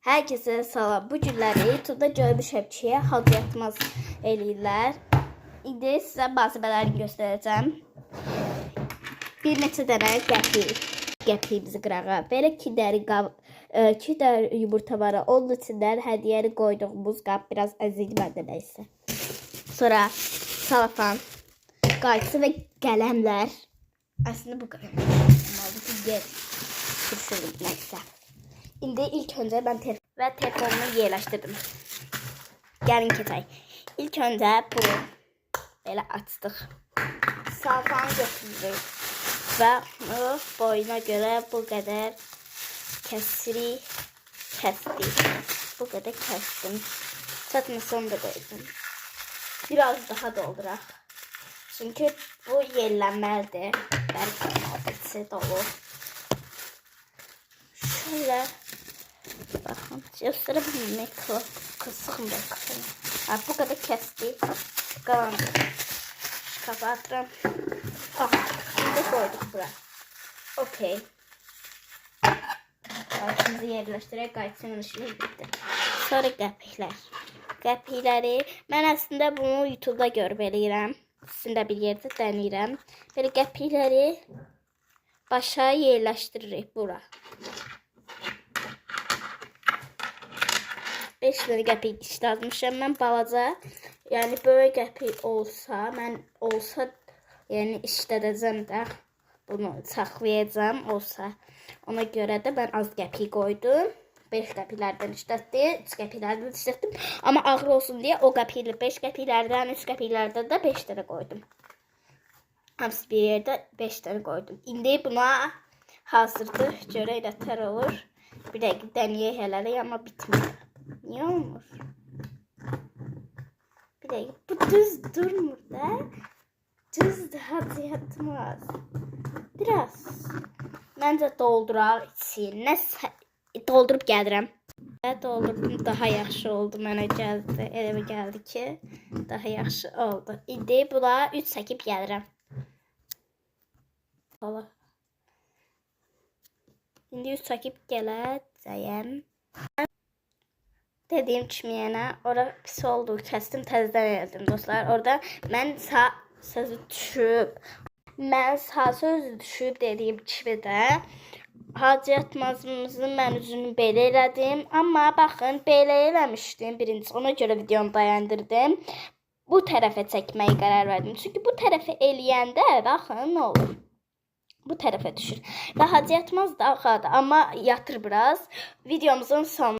Herkese salam. Bu günləri YouTube'da görmüşəm ki, hacı yatmaz eləyirlər. İndi sizə malzemələrini göstərəcəm. Bir neçə dənə qəpiyimizi qırağa. Belə 2 dənə yumurta var. Onun içindən hədiyyəni qoyduğumuz qab biraz əziz məndə nəysə. Sonra salafan, qaysı və qələmlər. Aslında bu qələmlər. Nəysə. İndi ilk öncə mən telefonumu yerləşdirdim. Gəlin keçək. İlk öncə bu belə açdıq. Salfanı götürdük və boyuna görə bu qədər kəsdik. Bu qədər kəsdim. Çatmasını da qoydum. Biraz daha dolduraq. Çünki bu yerlənməlidir. Bəlkə dolu. Şöyle bakın gösterebilmek kısık mı? Bu kadar kestik. Kalan kapattım. Şimdi koyduk buraya. Okey. Şimdi yerleştirerek kaçsın işimiz bitti. Sonra qəpiklər. Qəpikləri mən əslində bunu YouTube'da görməliyəm. Sizin də bir yerdə denəyirəm. Belə qəpikləri başa yerləşdiririk bura. 5 dənə qəpik işlətmişəm mən balaca. Yəni böyük qəpik olsa, yəni işlədəcəm də bunu saxlayacağam olsa. Ona görə də mən az qəpik qoydum. 5 qəpiklərdən işlətdim, 3 qəpiklərdən işlətdim. Amma ağır olsun deyə o qəpiklə 5 qəpiklərdən, 3 qəpiklərdən də 5 dənə qoydum. Hamısı bir yerdə 5 dənə qoydum. İndi buna hazırdır. Görək nətər olur. Bir dəqiqə denəyək hələlik, amma bitmir. Niye olmur? Bir dakika. Bu düz durmur da. Düz hacı yatmaz. Biraz. Bence dolduraq için. Doldurup gəlirəm. Doldurdum. Daha yaxşı oldu. Mənə gəldi. Eləmə gəldi ki. Daha yaxşı oldu. İndi buna 3 çəkib gəlirəm. İndi 3 çəkib gələcəyəm. Dediğim kimi yenə ora pis oldu. Kəsdim, təzədən elədim dostlar. Orada mən sağ sözü düşüb dediyim kimi də hacı yatmazımızın mən üzünü belə elədim. Amma baxın, belə eləmişdim birinci. Ona görə videonu dayandırdım. Bu tərəfə çəkməyə qərar verdim. Çünki bu tərəfə eləyəndə baxın nə olur. Bu tərəfə düşür. Və hacı yatmaz da axadı. Amma yatır biraz. Videomuzun sonu.